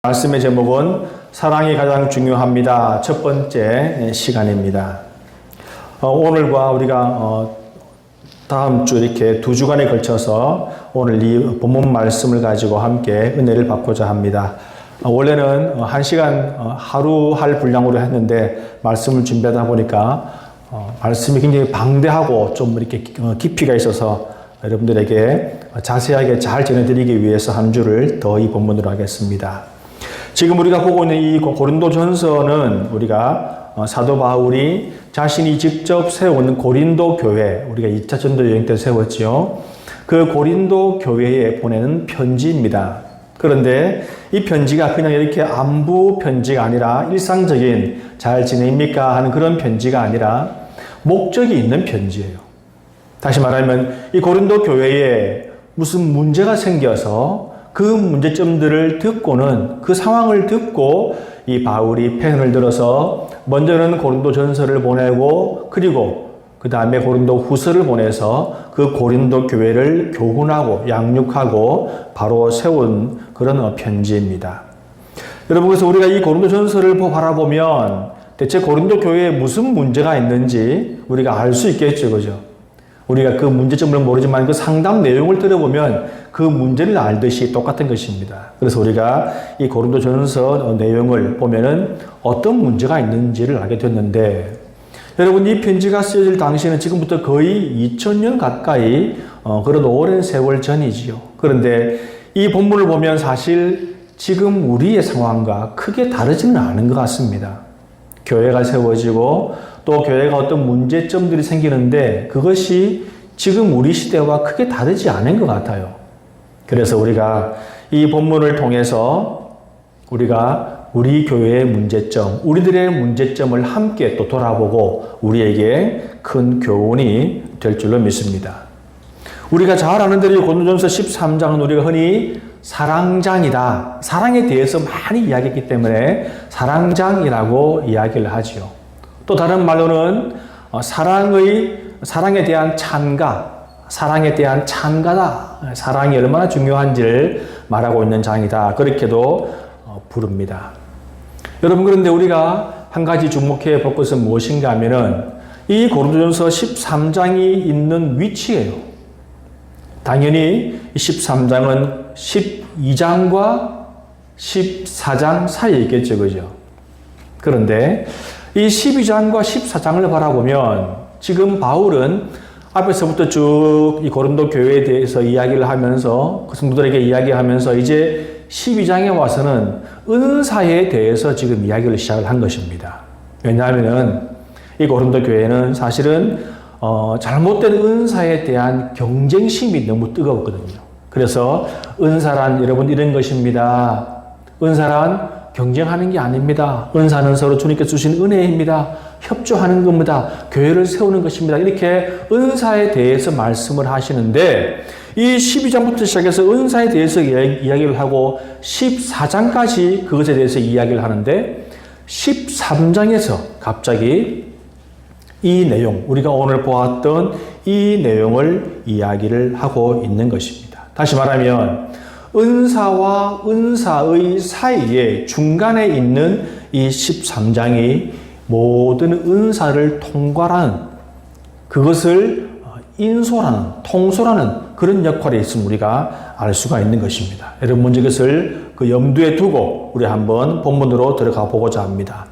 말씀의 제목은 사랑이 가장 중요합니다. 첫 번째 시간입니다. 오늘과 우리가 다음 주 이렇게 두 주간에 걸쳐서 오늘 이 본문 말씀을 가지고 함께 은혜를 받고자 합니다. 원래는 1시간 하루 할 분량으로 했는데 말씀을 준비하다 보니까 말씀이 굉장히 방대하고 좀 이렇게 깊이가 있어서 여러분들에게 자세하게 잘 전해드리기 위해서 한 주를 더 이 본문으로 하겠습니다. 지금 우리가 보고 있는 이 고린도전서는 우리가 사도 바울이 자신이 직접 세운 고린도 교회, 우리가 2차 전도 여행 때 세웠죠. 그 고린도 교회에 보내는 편지입니다. 그런데 이 편지가 그냥 이렇게 안부 편지가 아니라 일상적인 잘 지냅니까 하는 그런 편지가 아니라 목적이 있는 편지예요. 다시 말하면 이 고린도 교회에 무슨 문제가 생겨서 그 문제점들을 듣고는 그 상황을 듣고 이 바울이 펜을 들어서 먼저는 고린도 전서를 보내고 그리고 그 다음에 고린도 후서를 보내서 그 고린도 교회를 교훈하고 양육하고 바로 세운 그런 편지입니다. 여러분, 그래서 우리가 이 고린도 전서를 바라보면 대체 고린도 교회에 무슨 문제가 있는지 우리가 알 수 있겠죠, 그죠? 우리가 그 문제점을 모르지만 그 상담 내용을 들어보면 그 문제를 알듯이 똑같은 것입니다. 그래서 우리가 이 고린도전서 내용을 보면은 어떤 문제가 있는지를 알게 됐는데, 여러분, 이 편지가 쓰여질 당시에는 지금부터 거의 2000년 가까이 그런 오랜 세월 전이지요. 그런데 이 본문을 보면 사실 지금 우리의 상황과 크게 다르지는 않은 것 같습니다. 교회가 세워지고 또 교회가 어떤 문제점들이 생기는데 그것이 지금 우리 시대와 크게 다르지 않은 것 같아요. 그래서 우리가 이 본문을 통해서 우리가 우리 교회의 문제점, 우리들의 문제점을 함께 또 돌아보고 우리에게 큰 교훈이 될 줄로 믿습니다. 우리가 잘 아는 대로 고린도전서 13장은 우리가 흔히 사랑장이다. 사랑에 대해서 많이 이야기했기 때문에 사랑장이라고 이야기를 하지요. 또 다른 말로는 사랑에 대한 찬가, 사랑에 대한 찬가다. 사랑이 얼마나 중요한지를 말하고 있는 장이다. 그렇게도 부릅니다. 여러분, 그런데 우리가 한 가지 주목해 볼 것은 무엇인가 하면은 이 고린도전서 13장이 있는 위치예요. 당연히 13장은 12장과 14장 사이에 있겠죠, 그죠? 그런데 이 12장과 14장을 바라보면 지금 바울은 앞에서부터 쭉 이 고린도 교회에 대해서 이야기를 하면서 그 성도들에게 이야기하면서 이제 12장에 와서는 은사에 대해서 지금 이야기를 시작을 한 것입니다. 왜냐하면 이 고린도 교회는 사실은 잘못된 은사에 대한 경쟁심이 너무 뜨거웠거든요. 그래서 은사란 여러분 이런 것입니다. 은사란 경쟁하는 게 아닙니다. 은사는 서로 주님께서 주신 은혜입니다. 협조하는 겁니다. 교회를 세우는 것입니다. 이렇게 은사에 대해서 말씀을 하시는데 이 12장부터 시작해서 은사에 대해서 이야기를 하고 14장까지 그것에 대해서 이야기를 하는데 13장에서 갑자기 이 내용, 우리가 오늘 보았던 이 내용을 이야기를 하고 있는 것입니다. 다시 말하면 은사와 은사의 사이에 중간에 있는 이 13장이 모든 은사를 통괄하는, 그것을 인솔하는, 통솔하는 그런 역할에 있음을 우리가 알 수가 있는 것입니다. 여러분, 먼저 이것을 그 염두에 두고 우리 한번 본문으로 들어가 보고자 합니다.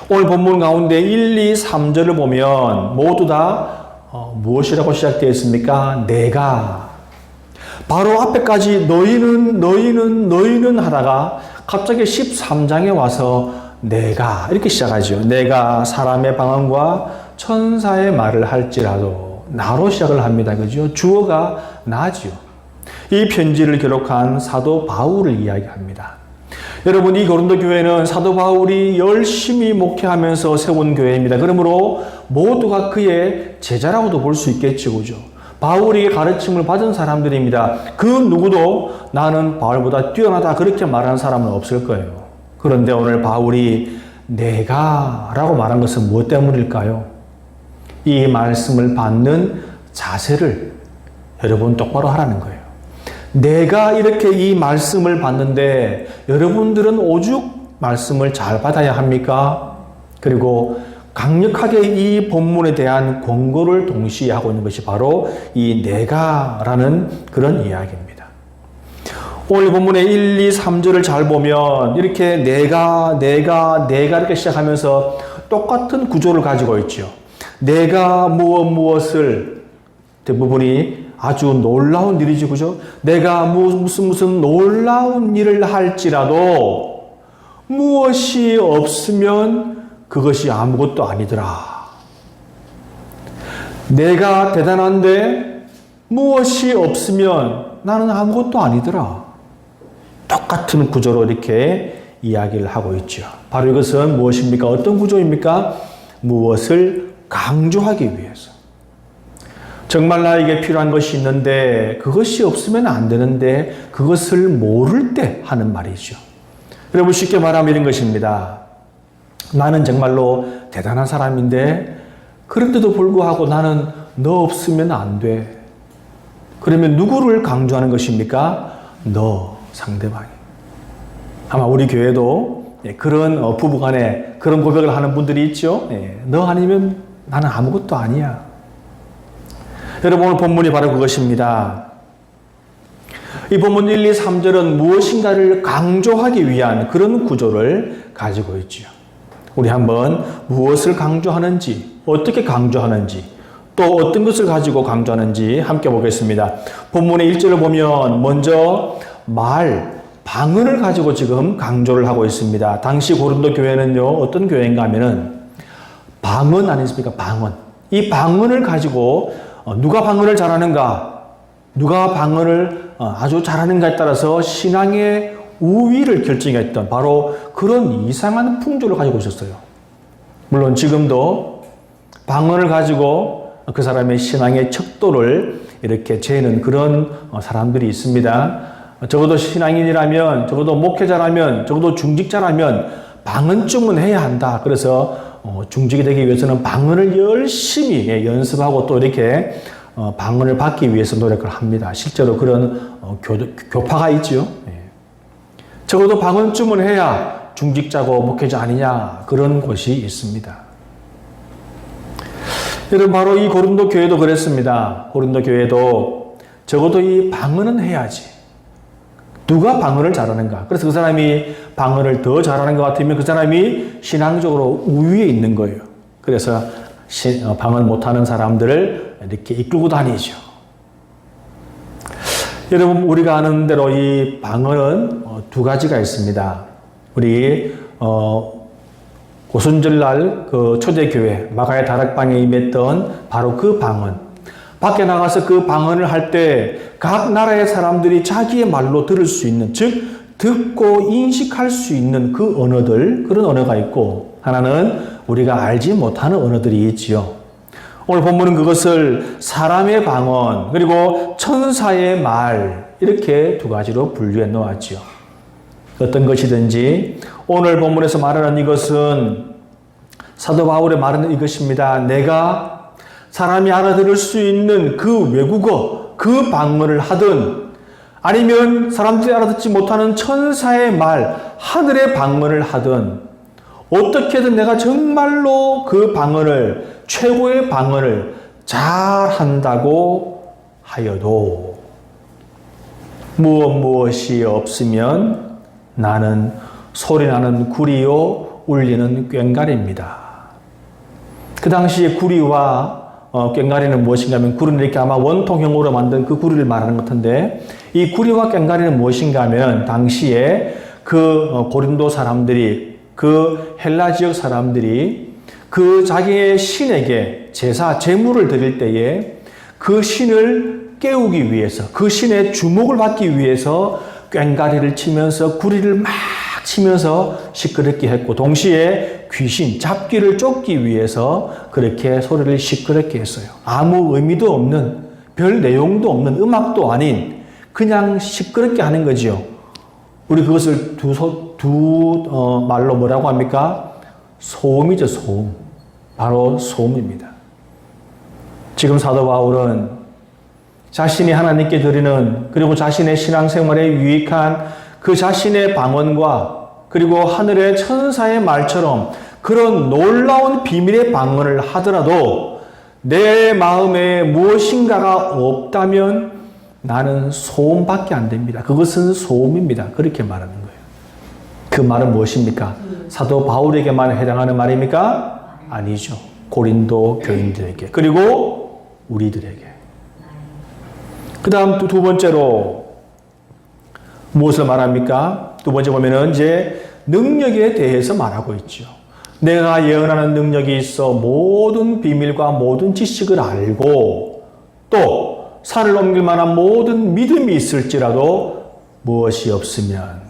오늘 본문 가운데 1, 2, 3절을 보면 모두 다 무엇이라고 시작되어 있습니까? 내가. 바로 앞에까지 너희는 하다가 갑자기 13장에 와서 내가 이렇게 시작하죠. 내가 사람의 방언과 천사의 말을 할지라도 나로 시작을 합니다. 그죠? 주어가 나죠. 이 편지를 기록한 사도 바울을 이야기합니다. 여러분, 이 고린도 교회는 사도 바울이 열심히 목회하면서 세운 교회입니다. 그러므로 모두가 그의 제자라고도 볼 수 있겠죠. 그죠? 바울이 가르침을 받은 사람들입니다. 그 누구도 나는 바울보다 뛰어나다 그렇게 말하는 사람은 없을 거예요. 그런데 오늘 바울이 내가 라고 말한 것은 무엇 때문일까요? 이 말씀을 받는 자세를 여러분 똑바로 하라는 거예요. 내가 이렇게 이 말씀을 받는데 여러분들은 오죽 말씀을 잘 받아야 합니까? 그리고 강력하게 이 본문에 대한 권고를 동시에 하고 있는 것이 바로 이 내가라는 그런 이야기입니다. 오늘 본문의 1, 2, 3절을 잘 보면 이렇게 내가 이렇게 시작하면서 똑같은 구조를 가지고 있죠. 내가 무엇을 대부분이 아주 놀라운 일이죠. 그죠? 내가 무슨 놀라운 일을 할지라도 무엇이 없으면 그것이 아무것도 아니더라. 내가 대단한데 무엇이 없으면 나는 아무것도 아니더라. 똑같은 구조로 이렇게 이야기를 하고 있죠. 바로 이것은 무엇입니까? 어떤 구조입니까? 무엇을 강조하기 위해서. 정말 나에게 필요한 것이 있는데 그것이 없으면 안 되는데 그것을 모를 때 하는 말이죠. 여러분 쉽게 말하면 이런 것입니다. 나는 정말로 대단한 사람인데 그런데도 불구하고 나는 너 없으면 안 돼. 그러면 누구를 강조하는 것입니까? 너, 상대방이. 아마 우리 교회도 그런 부부간에 그런 고백을 하는 분들이 있죠. 너 아니면 나는 아무것도 아니야. 여러분 오늘 본문이 바로 그것입니다. 이 본문 1, 2, 3절은 무엇인가를 강조하기 위한 그런 구조를 가지고 있죠. 우리 한번 무엇을 강조하는지, 어떻게 강조하는지, 또 어떤 것을 가지고 강조하는지 함께 보겠습니다. 본문의 1절을 보면 먼저 방언을 가지고 지금 강조를 하고 있습니다. 당시 고린도 교회는요, 어떤 교회인가 하면은 방언 아니십니까? 방언. 이 방언을 가지고 누가 방언을 잘하는가, 누가 방언을 아주 잘하는가에 따라서 신앙의 우위를 결정했던 바로 그런 이상한 풍조를 가지고 있었어요. 물론 지금도 방언을 가지고 그 사람의 신앙의 척도를 이렇게 재는 그런 사람들이 있습니다. 적어도 신앙인이라면, 적어도 목회자라면, 적어도 중직자라면 방언쯤은 해야 한다. 그래서 중직이 되기 위해서는 방언을 열심히 연습하고 또 이렇게 방언을 받기 위해서 노력을 합니다. 실제로 그런 교파가 있죠. 적어도 방언쯤은 해야 중직자고 목회자 아니냐 그런 곳이 있습니다. 여러분 바로 이 고린도 교회도 그랬습니다. 고린도 교회도 적어도 이 방언은 해야지. 누가 방언을 잘하는가? 그래서 그 사람이 방언을 더 잘하는 것 같으면 그 사람이 신앙적으로 우위에 있는 거예요. 그래서 방언 못하는 사람들을 이렇게 이끌고 다니죠. 여러분 우리가 아는 대로 이 방언은 두 가지가 있습니다. 우리 고순절날 그 초대교회 마가의 다락방에 임했던 바로 그 방언. 밖에 나가서 그 방언을 할 때 각 나라의 사람들이 자기의 말로 들을 수 있는, 즉 듣고 인식할 수 있는 그 언어들, 그런 언어가 있고 하나는 우리가 알지 못하는 언어들이 있지요. 오늘 본문은 그것을 사람의 방언 그리고 천사의 말 이렇게 두 가지로 분류해 놓았지요. 어떤 것이든지 오늘 본문에서 말하는 이것은 사도 바울의 말은 이것입니다. 내가 사람이 알아들을 수 있는 그 외국어, 그 방언을 하든 아니면 사람들이 알아듣지 못하는 천사의 말, 하늘의 방언을 하든 어떻게든 내가 정말로 그 방언을, 최고의 방언을 잘한다고 하여도 무엇이 없으면 나는 소리나는 구리요 울리는 꽹과리입니다. 그 당시에 구리와 꽹과리는 무엇인가 하면 구리는 이렇게 아마 원통형으로 만든 그 구리를 말하는 것 같은데 이 구리와 꽹과리는 무엇인가 하면 당시에 그 고린도 사람들이 그 헬라 지역 사람들이 그 자기의 신에게 제사, 제물을 드릴 때에 그 신을 깨우기 위해서 그 신의 주목을 받기 위해서 꽹과리를 치면서 구리를 막 치면서 시끄럽게 했고 동시에 귀신, 잡귀를 쫓기 위해서 그렇게 소리를 시끄럽게 했어요. 아무 의미도 없는 별 내용도 없는 음악도 아닌 그냥 시끄럽게 하는 거죠. 우리 그것을 두 말로 뭐라고 합니까? 소음이죠, 소음. 바로 소음입니다. 지금 사도 바울은 자신이 하나님께 드리는, 그리고 자신의 신앙생활에 유익한 그 자신의 방언과 그리고 하늘의 천사의 말처럼 그런 놀라운 비밀의 방언을 하더라도 내 마음에 무엇인가가 없다면 나는 소음밖에 안 됩니다. 그것은 소음입니다. 그렇게 말하는 거예요. 그 말은 무엇입니까? 사도 바울에게만 해당하는 말입니까? 아니죠. 고린도 교인들에게, 그리고 우리들에게. 그 다음 두 번째로 무엇을 말합니까? 두 번째 보면은 이제 능력에 대해서 말하고 있죠. 내가 예언하는 능력이 있어 모든 비밀과 모든 지식을 알고 또 산을 옮길 만한 모든 믿음이 있을지라도 무엇이 없으면,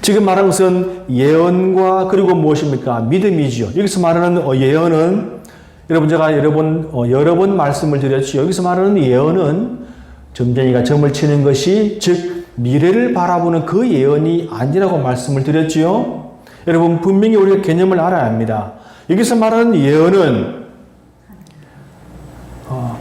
지금 말하는 것은 예언과 그리고 무엇입니까? 믿음이죠. 여기서 말하는 예언은 여러분 제가 여러 번 말씀을 드렸죠. 여기서 말하는 예언은 점쟁이가 점을 치는 것이 즉 미래를 바라보는 그 예언이 아니라고 말씀을 드렸지요. 여러분 분명히 우리가 개념을 알아야 합니다. 여기서 말하는 예언은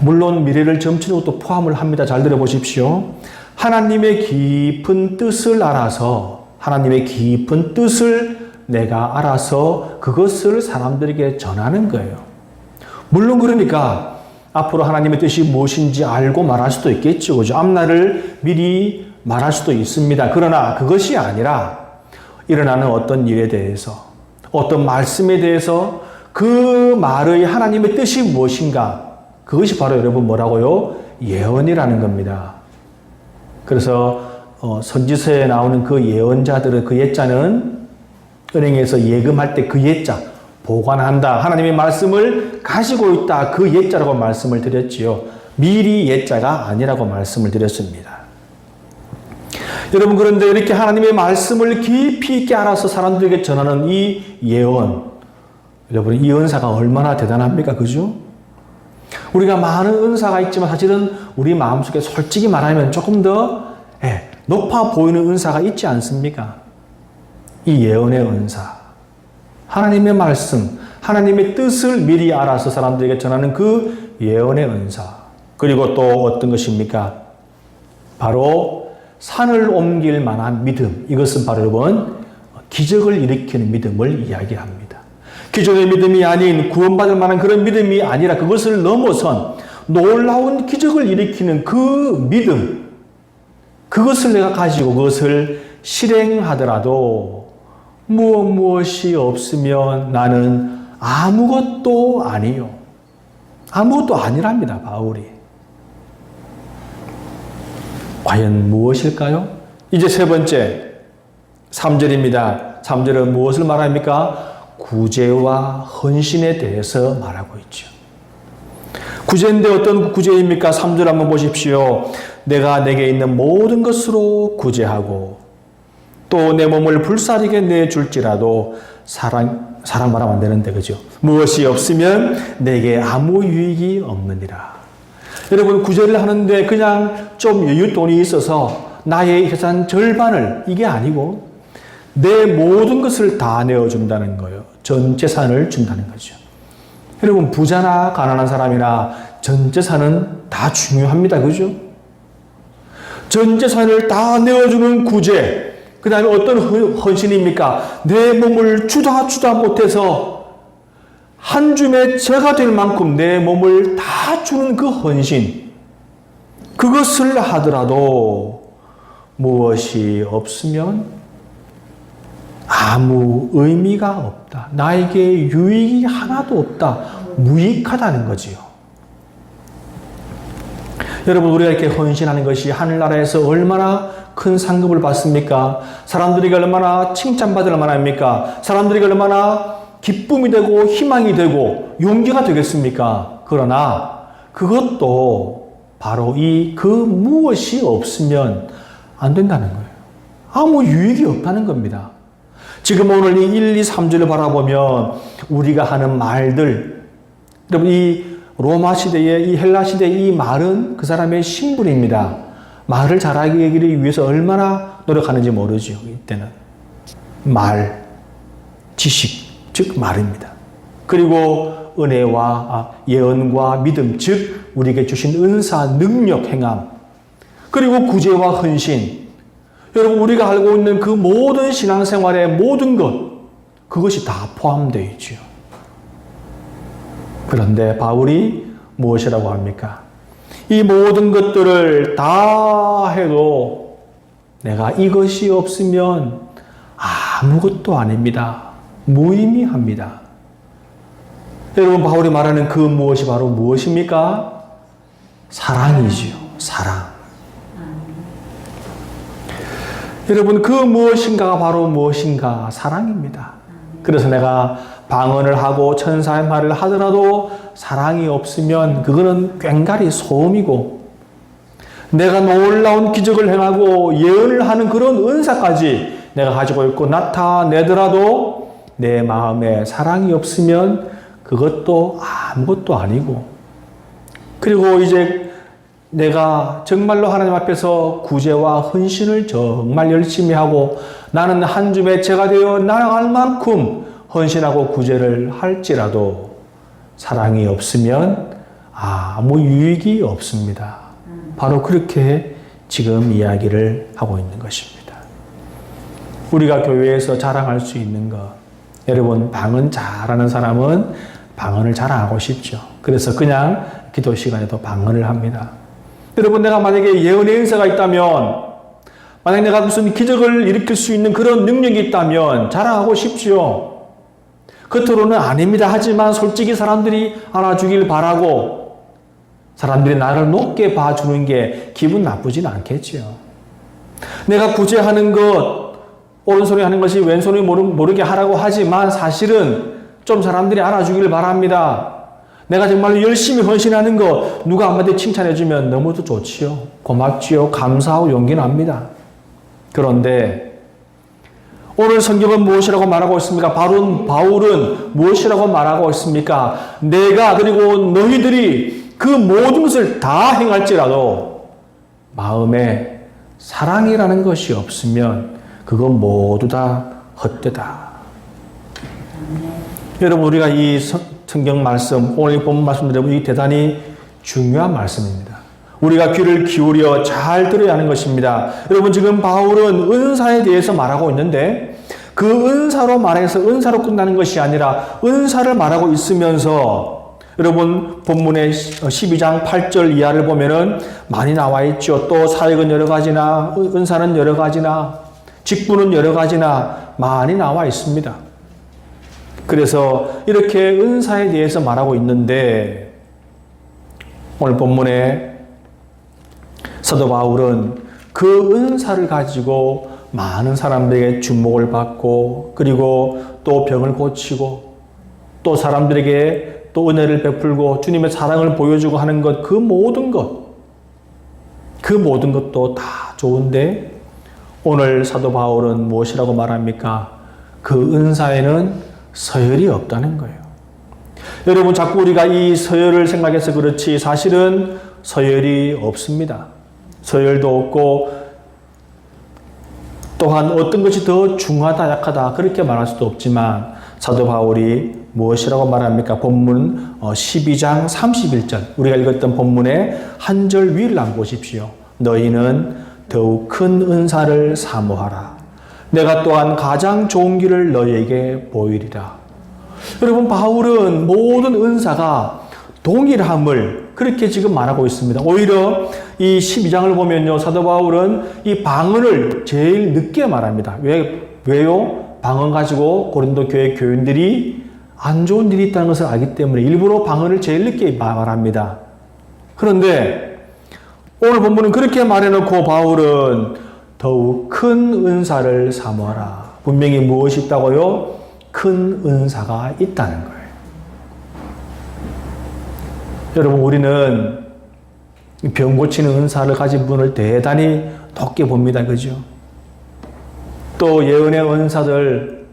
물론 미래를 점치는 것도 포함을 합니다. 잘 들어보십시오. 하나님의 깊은 뜻을 알아서, 하나님의 깊은 뜻을 내가 알아서 그것을 사람들에게 전하는 거예요. 물론 그러니까 앞으로 하나님의 뜻이 무엇인지 알고 말할 수도 있겠죠. 그죠? 앞날을 미리 말할 수도 있습니다. 그러나 그것이 아니라 일어나는 어떤 일에 대해서, 어떤 말씀에 대해서 그 말의 하나님의 뜻이 무엇인가, 그것이 바로 여러분 뭐라고요? 예언이라는 겁니다. 그래서 선지서에 나오는 그 예언자들의 그 예자는 은행에서 예금할 때 그 예자, 보관한다, 하나님의 말씀을 가지고 있다, 그 예자라고 말씀을 드렸지요. 미리 예자가 아니라고 말씀을 드렸습니다. 여러분 그런데 이렇게 하나님의 말씀을 깊이 있게 알아서 사람들에게 전하는 이 예언, 여러분 이 은사가 얼마나 대단합니까? 그죠? 우리가 많은 은사가 있지만 사실은 우리 마음속에 솔직히 말하면 조금 더 높아 보이는 은사가 있지 않습니까? 이 예언의 은사, 하나님의 말씀, 하나님의 뜻을 미리 알아서 사람들에게 전하는 그 예언의 은사. 그리고 또 어떤 것입니까? 바로 산을 옮길 만한 믿음. 이것은 바로 여러분 기적을 일으키는 믿음을 이야기합니다. 기존의 믿음이 아닌 구원받을 만한 그런 믿음이 아니라 그것을 넘어선 놀라운 기적을 일으키는 그 믿음, 그것을 내가 가지고 그것을 실행하더라도 무엇이 없으면 나는 아무것도 아니요. 아무것도 아니랍니다, 바울이. 과연 무엇일까요? 이제 세 번째 3절입니다. 3절은 무엇을 말합니까? 구제와 헌신에 대해서 말하고 있죠. 구제인데 어떤 구제입니까? 3절 한번 보십시오. 내가 내게 있는 모든 것으로 구제하고 또 내 몸을 불사르게 내줄지라도 사랑 말하면 안 되는데 그죠? 무엇이 없으면 내게 아무 유익이 없느니라. 여러분 구제를 하는데 그냥 좀 여윳돈이 있어서 나의 재산 절반을, 이게 아니고 내 모든 것을 다 내어준다는 거예요. 전 재산을 준다는 거죠. 여러분 부자나 가난한 사람이나 전 재산은 다 중요합니다. 그죠? 전 재산을 다 내어주는 구제. 그 다음에 어떤 헌신입니까? 내 몸을 주다 못해서 한 줌의 재가 될 만큼 내 몸을 다 주는 그 헌신. 그것을 하더라도 무엇이 없으면 아무 의미가 없다. 나에게 유익이 하나도 없다. 무익하다는 거지요. 여러분 우리가 이렇게 헌신하는 것이 하늘나라에서 얼마나 큰 상급을 받습니까? 사람들에게 얼마나 칭찬받을 만합니까? 사람들에게 얼마나 기쁨이 되고 희망이 되고 용기가 되겠습니까? 그러나 그것도 바로 그 무엇이 없으면 안 된다는 거예요. 아무 유익이 없다는 겁니다. 지금 오늘 이 1, 2, 3절을 바라보면 우리가 하는 말들, 여러분 이 로마 시대의 이 헬라 시대의 이 말은 그 사람의 신분입니다. 말을 잘하기 위해서 얼마나 노력하는지 모르죠. 이때는 말, 지식, 즉 말입니다. 그리고 은혜와 예언과 믿음, 즉 우리에게 주신 은사, 능력, 행함, 그리고 구제와 헌신, 여러분 우리가 알고 있는 그 모든 신앙생활의 모든 것, 그것이 다 포함되어 있죠. 그런데 바울이 무엇이라고 합니까? 이 모든 것들을 다 해도 내가 이것이 없으면 아무것도 아닙니다. 무의미합니다. 여러분 바울이 말하는 그 무엇이 바로 무엇입니까? 사랑이지요. 사랑. 여러분 그 무엇인가가 바로 무엇인가? 사랑입니다. 그래서 내가 방언을 하고 천사의 말을 하더라도 사랑이 없으면 그거는 꽹가리 소음이고, 내가 놀라운 기적을 행하고 예언을 하는 그런 은사까지 내가 가지고 있고 나타내더라도 내 마음에 사랑이 없으면 그것도 아무것도 아니고, 그리고 이제 내가 정말로 하나님 앞에서 구제와 헌신을 정말 열심히 하고 나는 한 줌의 제가 되어 나아갈 만큼 헌신하고 구제를 할지라도 사랑이 없으면 아무 유익이 없습니다. 바로 그렇게 지금 이야기를 하고 있는 것입니다. 우리가 교회에서 자랑할 수 있는 것, 여러분 방언 잘하는 사람은 방언을 자랑하고 싶죠. 그래서 그냥 기도 시간에도 방언을 합니다. 여러분 내가 만약에 예언의 은사가 있다면, 만약 내가 무슨 기적을 일으킬 수 있는 그런 능력이 있다면 자랑하고 싶지요. 겉으로는 아닙니다 하지만 솔직히 사람들이 알아주길 바라고 사람들이 나를 높게 봐주는 게 기분 나쁘진 않겠지요. 내가 구제하는 것, 오른손이 하는 것이 왼손이 모르게 하라고 하지만 사실은 좀 사람들이 알아주길 바랍니다. 내가 정말로 열심히 헌신하는 거 누가 한마디 칭찬해주면 너무도 좋지요. 고맙지요. 감사하고 용기 납니다. 그런데 오늘 성경은 무엇이라고 말하고 있습니까? 바울은 무엇이라고 말하고 있습니까? 내가 그리고 너희들이 그 모든 것을 다 행할지라도 마음에 사랑이라는 것이 없으면 그건 모두 다 헛되다. 여러분 우리가 이 성경 말씀, 오늘 본문 말씀드리면 이 대단히 중요한 말씀입니다. 우리가 귀를 기울여 잘 들어야 하는 것입니다. 여러분 지금 바울은 은사에 대해서 말하고 있는데 그 은사로 말해서 은사로 끝나는 것이 아니라 은사를 말하고 있으면서 여러분 본문의 12장 8절 이하를 보면은 많이 나와 있죠. 또 사역은 여러 가지나 은사는 여러 가지나 직분은 여러 가지나 많이 나와 있습니다. 그래서 이렇게 은사에 대해서 말하고 있는데 오늘 본문에 사도 바울은 그 은사를 가지고 많은 사람들에게 주목을 받고 그리고 또 병을 고치고 또 사람들에게 또 은혜를 베풀고 주님의 사랑을 보여주고 하는 것, 그 모든 것도 다 좋은데 오늘 사도 바울은 무엇이라고 말합니까? 그 은사에는 서열이 없다는 거예요. 여러분 자꾸 우리가 이 서열을 생각해서 그렇지 사실은 서열이 없습니다. 서열도 없고 또한 어떤 것이 더 중하다 약하다 그렇게 말할 수도 없지만 사도 바울이 무엇이라고 말합니까? 본문 12장 31절 우리가 읽었던 본문의 한 절 위를 한번 보십시오. 너희는 더욱 큰 은사를 사모하라. 내가 또한 가장 좋은 길을 너희에게 보이리라. 여러분 바울은 모든 은사가 동일함을 그렇게 지금 말하고 있습니다. 오히려 이 12장을 보면요. 사도 바울은 이 방언을 제일 늦게 말합니다. 왜요? 방언 가지고 고린도 교회 교인들이 안 좋은 일이 있다는 것을 알기 때문에 일부러 방언을 제일 늦게 말합니다. 그런데 오늘 본문은 그렇게 말해놓고 바울은 더욱 큰 은사를 사모하라. 분명히 무엇이 있다고요? 큰 은사가 있다는 거예요. 여러분 우리는 병 고치는 은사를 가진 분을 대단히 높게 봅니다. 그죠? 또 예언의 은사들,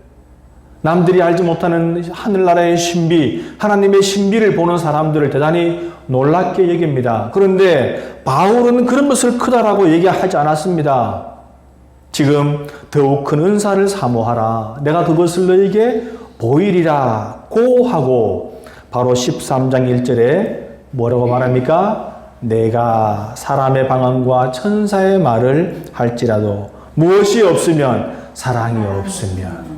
남들이 알지 못하는 하늘나라의 신비, 하나님의 신비를 보는 사람들을 대단히 놀랍게 여깁니다. 그런데 바울은 그런 것을 크다라고 얘기하지 않았습니다. 지금 더욱 큰 은사를 사모하라. 내가 그것을 너에게 보이리라고 하고 바로 13장 1절에 뭐라고 말합니까? 내가 사람의 방언과 천사의 말을 할지라도 무엇이 없으면 사랑이 없으면.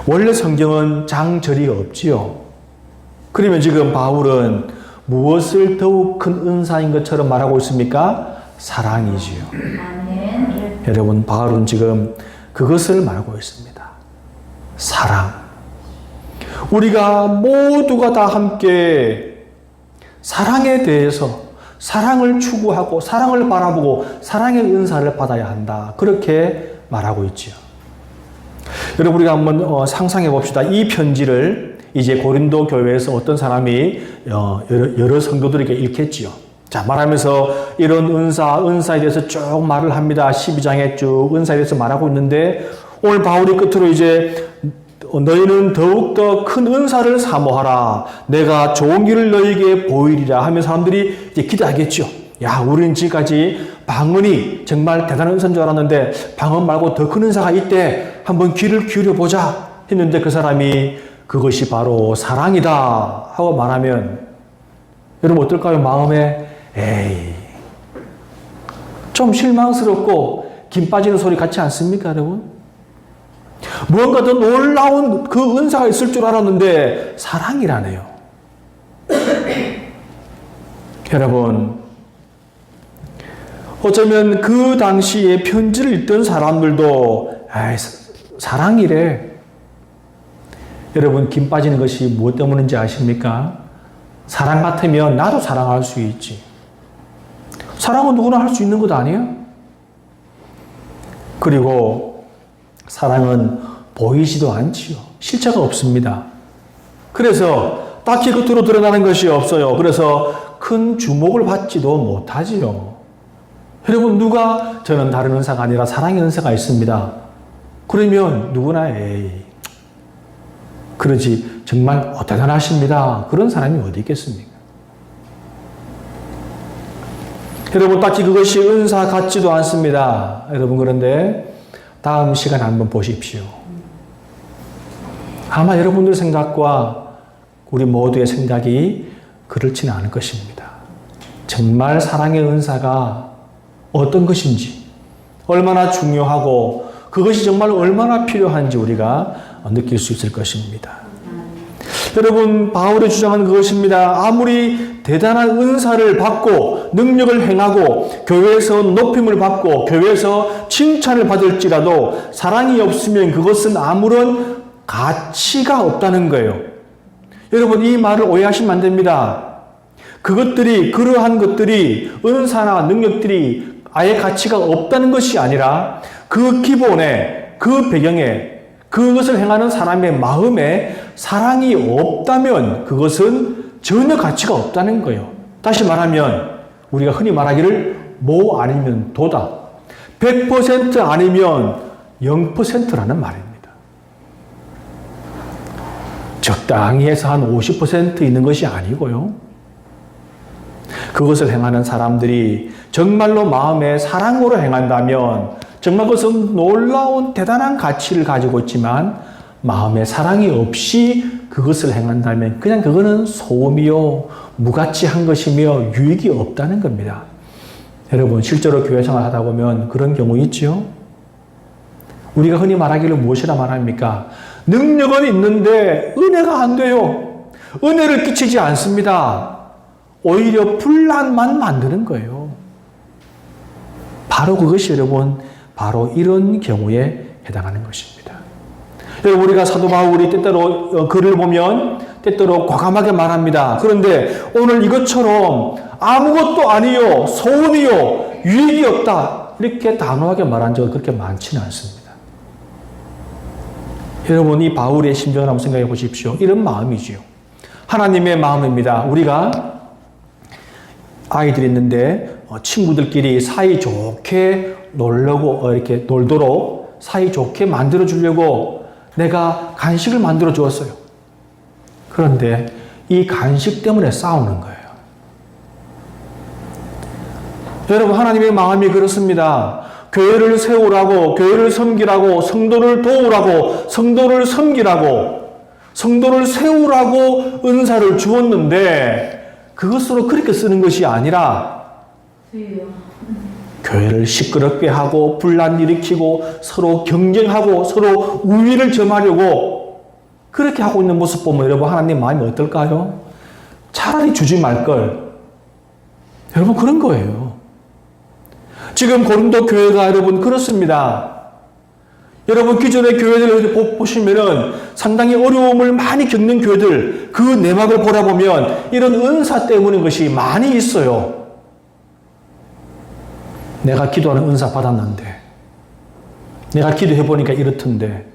원래 성경은 장절이 없지요. 그러면 지금 바울은 무엇을 더욱 큰 은사인 것처럼 말하고 있습니까? 사랑이지요. 여러분, 바울은 지금 그것을 말하고 있습니다. 사랑. 우리가 모두가 다 함께 사랑에 대해서 사랑을 추구하고 사랑을 바라보고 사랑의 은사를 받아야 한다. 그렇게 말하고 있지요. 여러분, 우리가 한번 상상해 봅시다. 이 편지를 이제 고린도 교회에서 어떤 사람이 여러 성도들에게 읽겠지요. 자, 말하면서 이런 은사에 대해서 쭉 말을 합니다. 12장에 쭉 은사에 대해서 말하고 있는데 오늘 바울이 끝으로 이제 너희는 더욱더 큰 은사를 사모하라. 내가 좋은 길을 너희에게 보이리라 하면 사람들이 이제 기대하겠죠. 야, 우리는 지금까지 방언이 정말 대단한 은사인 줄 알았는데 방언 말고 더 큰 은사가 있대. 한번 귀를 기울여 보자 했는데 그 사람이 그것이 바로 사랑이다 하고 말하면 여러분 어떨까요? 마음에 에이 좀 실망스럽고 김 빠지는 소리 같지 않습니까, 여러분? 무언가 더 놀라운 그 은사가 있을 줄 알았는데 사랑이라네요. 여러분, 어쩌면 그 당시에 편지를 읽던 사람들도 사랑이래. 여러분, 김 빠지는 것이 무엇 때문인지 아십니까? 사랑 같으면 나도 사랑할 수 있지. 사랑은 누구나 할 수 있는 것 아니에요? 그리고 사랑은 보이지도 않지요. 실체가 없습니다. 그래서 딱히 겉으로 드러나는 것이 없어요. 그래서 큰 주목을 받지도 못하지요. 여러분, 누가 저는 다른 은사가 아니라 사랑의 은사가 있습니다. 그러면 누구나 그러지 정말 대단하십니다. 그런 사람이 어디 있겠습니까? 여러분, 딱히 그것이 은사 같지도 않습니다. 여러분, 그런데 다음 시간에 한번 보십시오. 아마 여러분들 생각과 우리 모두의 생각이 그렇지는 않을 것입니다. 정말 사랑의 은사가 어떤 것인지, 얼마나 중요하고 그것이 정말 얼마나 필요한지 우리가 느낄 수 있을 것입니다. 여러분, 바울이 주장하는 그것입니다. 아무리 대단한 은사를 받고 능력을 행하고 교회에서 높임을 받고 교회에서 칭찬을 받을지라도 사랑이 없으면 그것은 아무런 가치가 없다는 거예요. 여러분, 이 말을 오해하시면 안 됩니다. 그러한 것들이 은사나 능력들이 아예 가치가 없다는 것이 아니라 그 기본에, 그 배경에, 그것을 행하는 사람의 마음에 사랑이 없다면 그것은 전혀 가치가 없다는 거예요. 다시 말하면 우리가 흔히 말하기를 모 아니면 도다. 100% 아니면 0%라는 말입니다. 적당히 해서 한 50% 있는 것이 아니고요. 그것을 행하는 사람들이 정말로 마음에 사랑으로 행한다면 정말 그것은 놀라운 대단한 가치를 가지고 있지만 마음에 사랑이 없이 그것을 행한다면 그냥 그거는 소음이요, 무가치한 것이며 유익이 없다는 겁니다. 여러분, 실제로 교회 생활 하다 보면 그런 경우 있죠? 우리가 흔히 말하기를 무엇이라 말합니까? 능력은 있는데 은혜가 안 돼요. 은혜를 끼치지 않습니다. 오히려 분란만 만드는 거예요. 바로 그것이 여러분, 바로 이런 경우에 해당하는 것입니다. 여러분, 우리가 사도 바울이 때때로 글을 보면 때때로 과감하게 말합니다. 그런데 오늘 이것처럼 아무것도 아니요, 소음이요, 유익이 없다 이렇게 단호하게 말한 적은 그렇게 많지는 않습니다. 여러분, 이 바울의 심정을 한번 생각해 보십시오. 이런 마음이지요. 하나님의 마음입니다. 우리가 아이들이 있는데 친구들끼리 사이좋게 이렇게 놀도록 사이좋게 만들어 주려고 내가 간식을 만들어 주었어요. 그런데 이 간식 때문에 싸우는 거예요. 여러분, 하나님의 마음이 그렇습니다. 교회를 세우라고, 교회를 섬기라고, 성도를 도우라고, 성도를 섬기라고, 성도를 세우라고 은사를 주었는데 그것으로 그렇게 쓰는 것이 아니라 교회를 시끄럽게 하고 분란 일으키고 서로 경쟁하고 서로 우위를 점하려고 그렇게 하고 있는 모습 보면 여러분 하나님 마음이 어떨까요? 차라리 주지 말걸. 여러분 그런 거예요. 지금 고린도 교회가 여러분 그렇습니다. 여러분 기존의 교회들을 보시면은 상당히 어려움을 많이 겪는 교회들 그 내막을 보라보면 이런 은사 때문인 것이 많이 있어요. 내가 기도하는 은사 받았는데 내가 기도해보니까 이렇던데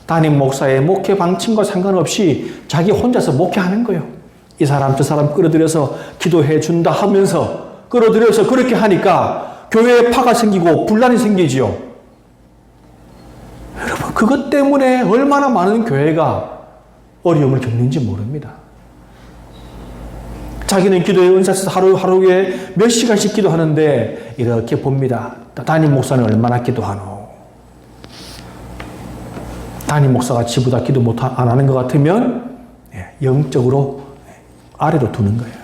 담임 목사의 목회 방침과 상관없이 자기 혼자서 목회하는 거예요. 이 사람 저 사람 끌어들여서 기도해 준다 하면서 끌어들여서 그렇게 하니까 교회에 파가 생기고 분란이 생기지요. 여러분 그것 때문에 얼마나 많은 교회가 어려움을 겪는지 모릅니다. 자기는 기도의 은사 있어서 하루에 몇 시간씩 기도하는데 이렇게 봅니다. 담임 목사는 얼마나 기도하노? 담임 목사가 지보다 기도 안 하는 것 같으면 영적으로 아래로 두는 거예요.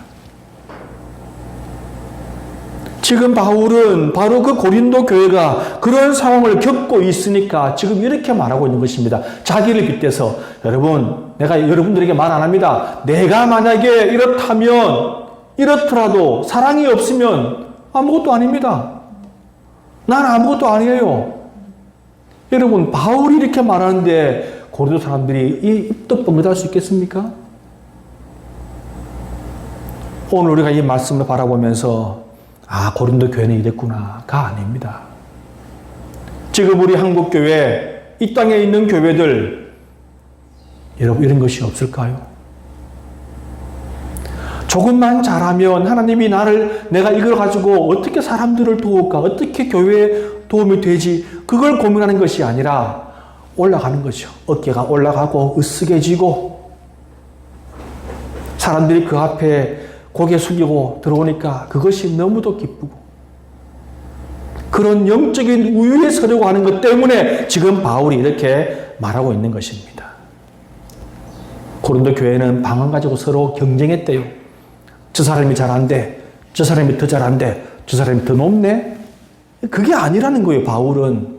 지금 바울은 바로 그 고린도 교회가 그런 상황을 겪고 있으니까 지금 이렇게 말하고 있는 것입니다. 자기를 빗대서 여러분 내가 여러분들에게 말 안 합니다. 내가 만약에 이렇더라도 사랑이 없으면 아무것도 아닙니다. 난 아무것도 아니에요. 여러분 바울이 이렇게 말하는데 고린도 사람들이 이 입도 뻥긋할 수 있겠습니까? 오늘 우리가 이 말씀을 바라보면서 고린도 교회는 이랬구나가 아닙니다. 지금 우리 한국교회, 이 땅에 있는 교회들, 여러분 이런 것이 없을까요? 조금만 잘하면 하나님이 내가 이걸 가지고 어떻게 사람들을 도울까, 어떻게 교회에 도움이 되지, 그걸 고민하는 것이 아니라 올라가는 거죠. 어깨가 올라가고 으쓱해지고 사람들이 그 앞에 고개 숙이고 들어오니까 그것이 너무도 기쁘고 그런 영적인 우위에 서려고 하는 것 때문에 지금 바울이 이렇게 말하고 있는 것입니다. 고린도 교회는 방언 가지고 서로 경쟁했대요. 저 사람이 잘한대, 저 사람이 더 잘한대, 저 사람이 더 높네. 그게 아니라는 거예요. 바울은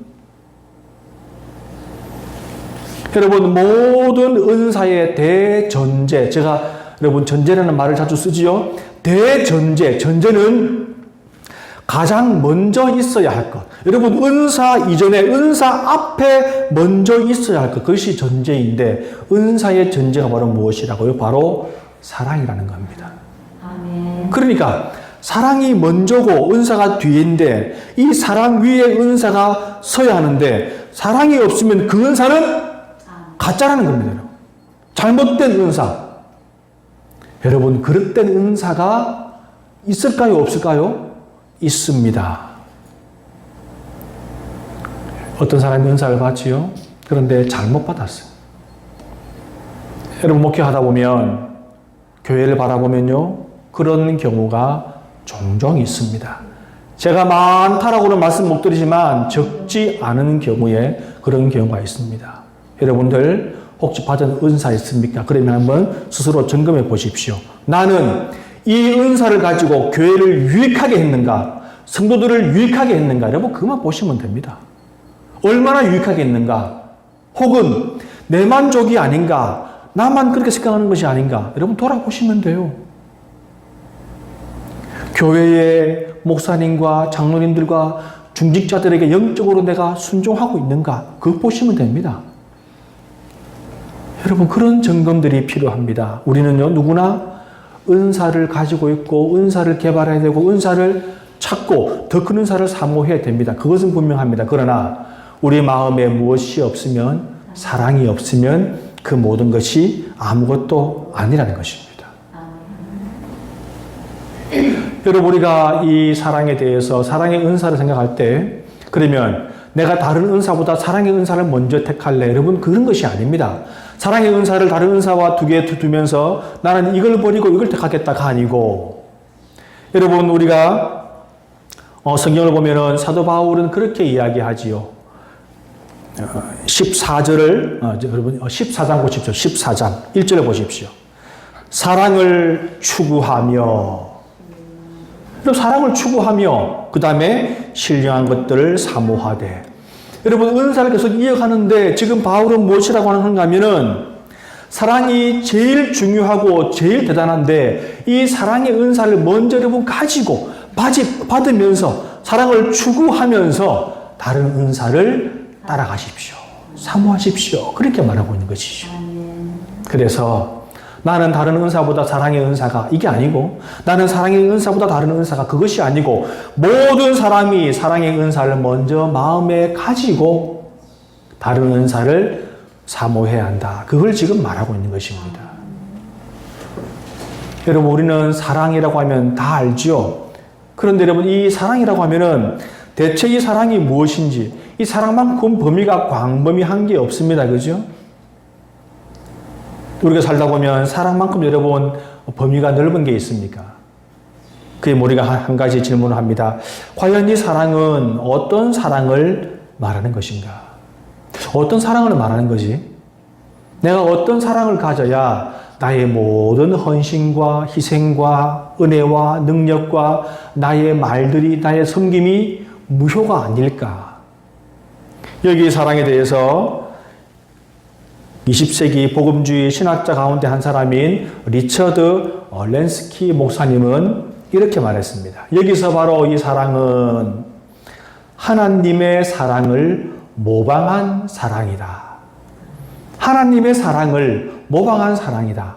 여러분 모든 은사의 대전제, 제가 여러분 전제라는 말을 자주 쓰지요. 전제는 가장 먼저 있어야 할 것. 여러분 은사 이전에 은사 앞에 먼저 있어야 할 것. 그것이 전제인데 은사의 전제가 바로 무엇이라고요? 바로 사랑이라는 겁니다. 아멘. 그러니까 사랑이 먼저고 은사가 뒤인데 이 사랑 위에 은사가 서야 하는데 사랑이 없으면 그 은사는 가짜라는 겁니다. 잘못된 은사. 여러분 그릇된 은사가 있을까요? 없을까요? 있습니다. 어떤 사람이 은사를 받지요? 그런데 잘못 받았어요. 여러분 목회하다 보면 교회를 바라보면요 그런 경우가 종종 있습니다. 제가 많다라고는 말씀 못 드리지만 적지 않은 경우에 그런 경우가 있습니다. 여러분들 혹시 받은 은사 있습니까? 그러면 한번 스스로 점검해 보십시오. 나는 이 은사를 가지고 교회를 유익하게 했는가? 성도들을 유익하게 했는가? 여러분 그만 보시면 됩니다. 얼마나 유익하게 했는가? 혹은 내 만족이 아닌가? 나만 그렇게 생각하는 것이 아닌가? 여러분 돌아보시면 돼요. 교회의 목사님과 장로님들과 중직자들에게 영적으로 내가 순종하고 있는가? 그거 보시면 됩니다. 여러분 그런 점검들이 필요합니다. 우리는요 누구나 은사를 가지고 있고 은사를 개발해야 되고 은사를 찾고 더 큰 은사를 사모해야 됩니다. 그것은 분명합니다. 그러나 우리 마음에 무엇이 없으면 사랑이 없으면 그 모든 것이 아무것도 아니라는 것입니다. 여러분 우리가 이 사랑에 대해서 사랑의 은사를 생각할 때 그러면 내가 다른 은사보다 사랑의 은사를 먼저 택할래? 여러분 그런 것이 아닙니다. 사랑의 은사를 다른 은사와 두 개 두면서 나는 이걸 버리고 이걸 택하겠다가 아니고 여러분 우리가 성경을 보면은 사도 바울은 그렇게 이야기하지요. 14절을 여러분 14장 보십시오. 14장 1절을 보십시오. 사랑을 추구하며, 사랑을 추구하며, 그 다음에 신령한 것들을 사모하되. 여러분, 은사를 계속 이어가는데 지금 바울은 무엇이라고 하는가 하면은 사랑이 제일 중요하고 제일 대단한데 이 사랑의 은사를 먼저 여러분 가지고 받으면서 사랑을 추구하면서 다른 은사를 따라가십시오. 사모하십시오. 그렇게 말하고 있는 것이죠. 그래서 나는 다른 은사보다 사랑의 은사가 이게 아니고 나는 사랑의 은사보다 다른 은사가 그것이 아니고 모든 사람이 사랑의 은사를 먼저 마음에 가지고 다른 은사를 사모해야 한다. 그걸 지금 말하고 있는 것입니다. 여러분, 우리는 사랑이라고 하면 다 알죠? 그런데 여러분, 이 사랑이라고 하면은 대체 이 사랑이 무엇인지, 이 사랑만큼 범위가 광범위한 게 없습니다. 그죠? 우리가 살다 보면 사랑만큼 여러분 범위가 넓은 게 있습니까? 그게 우리가 한 가지 질문을 합니다. 과연 이 사랑은 어떤 사랑을 말하는 것인가? 어떤 사랑을 말하는 거지? 내가 어떤 사랑을 가져야 나의 모든 헌신과 희생과 은혜와 능력과 나의 말들이, 나의 섬김이 무효가 아닐까? 여기 사랑에 대해서 20세기 복음주의 신학자 가운데 한 사람인 리처드 랜스키 목사님은 이렇게 말했습니다. 여기서 바로 이 사랑은 하나님의 사랑을 모방한 사랑이다. 하나님의 사랑을 모방한 사랑이다.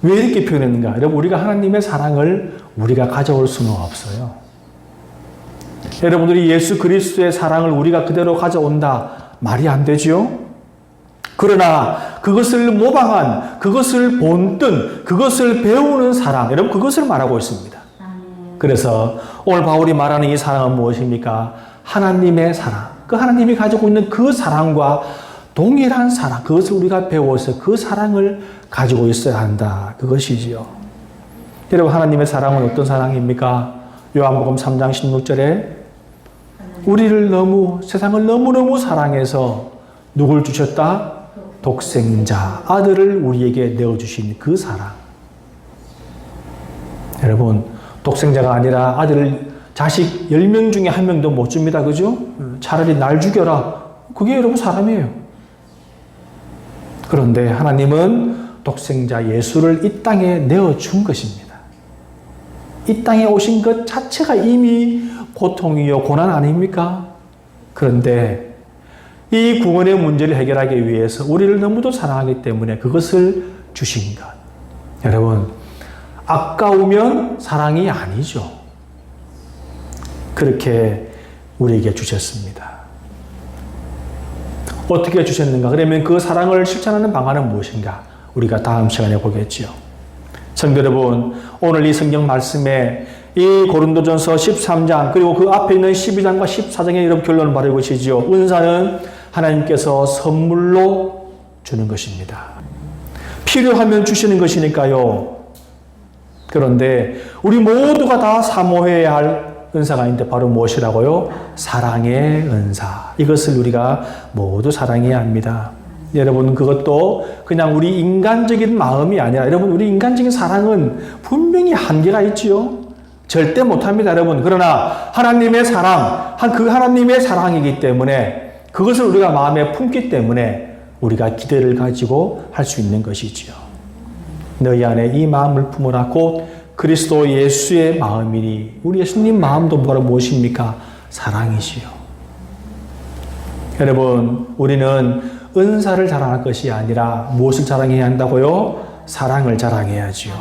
왜 이렇게 표현했는가? 여러분, 우리가 하나님의 사랑을 우리가 가져올 수는 없어요. 여러분들이 예수 그리스도의 사랑을 우리가 그대로 가져온다. 말이 안 되죠? 그러나 그것을 모방한, 그것을 본뜬, 그것을 배우는 사랑, 여러분 그것을 말하고 있습니다. 그래서 오늘 바울이 말하는 이 사랑은 무엇입니까? 하나님의 사랑. 그 하나님이 가지고 있는 그 사랑과 동일한 사랑, 그것을 우리가 배워서 그 사랑을 가지고 있어야 한다. 그것이지요. 여러분, 하나님의 사랑은 어떤 사랑입니까? 요한복음 3장 16절에 우리를 세상을 너무너무 사랑해서 누굴 주셨다? 독생자, 아들을 우리에게 내어주신 그 사랑. 여러분, 독생자가 아니라 자식 10명 중에 1명도 못 줍니다. 그죠? 차라리 날 죽여라. 그게 여러분 사람이에요. 그런데 하나님은 독생자 예수를 이 땅에 내어준 것입니다. 이 땅에 오신 것 자체가 이미 고통이요, 고난 아닙니까? 그런데 이 구원의 문제를 해결하기 위해서 우리를 너무도 사랑하기 때문에 그것을 주신 것. 여러분, 아까우면 사랑이 아니죠. 그렇게 우리에게 주셨습니다. 어떻게 주셨는가? 그러면 그 사랑을 실천하는 방안은 무엇인가? 우리가 다음 시간에 보겠지요. 성도 여러분, 오늘 이 성경 말씀에 이 고린도전서 13장 그리고 그 앞에 있는 12장과 14장에 이런 결론을 말하고 계시지요. 은사는 하나님께서 선물로 주는 것입니다. 필요하면 주시는 것이니까요. 그런데 우리 모두가 다 사모해야 할 은사가 있는데 바로 무엇이라고요? 사랑의 은사. 이것을 우리가 모두 사랑해야 합니다. 여러분, 그것도 그냥 우리 인간적인 마음이 아니라 여러분, 우리 인간적인 사랑은 분명히 한계가 있지요. 절대 못합니다, 여러분. 그러나 하나님의 사랑, 그 하나님의 사랑이기 때문에 그것을 우리가 마음에 품기 때문에 우리가 기대를 가지고 할 수 있는 것이지요. 너희 안에 이 마음을 품으라. 곧 그리스도 예수의 마음이니. 우리 예수님 마음도 바로 무엇입니까? 사랑이지요. 여러분, 우리는 은사를 자랑할 것이 아니라 무엇을 자랑해야 한다고요? 사랑을 자랑해야지요.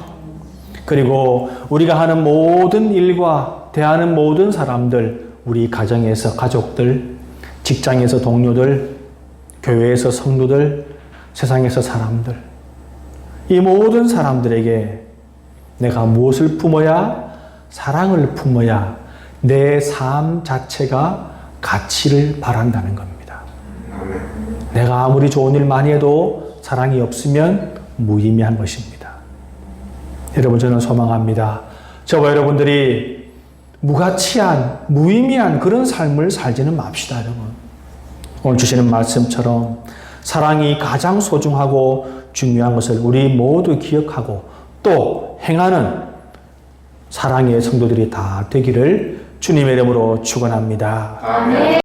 그리고 우리가 하는 모든 일과 대하는 모든 사람들, 우리 가정에서 가족들, 직장에서 동료들, 교회에서 성도들, 세상에서 사람들, 이 모든 사람들에게 내가 무엇을 품어야? 사랑을 품어야 내 삶 자체가 가치를 바란다는 겁니다. 내가 아무리 좋은 일 많이 해도 사랑이 없으면 무의미한 것입니다. 여러분, 저는 소망합니다. 저와 여러분들이 무가치한, 무의미한 그런 삶을 살지는 맙시다, 여러분. 오늘 주시는 말씀처럼 사랑이 가장 소중하고 중요한 것을 우리 모두 기억하고 또 행하는 사랑의 성도들이 다 되기를 주님의 이름으로 축원합니다. 아멘.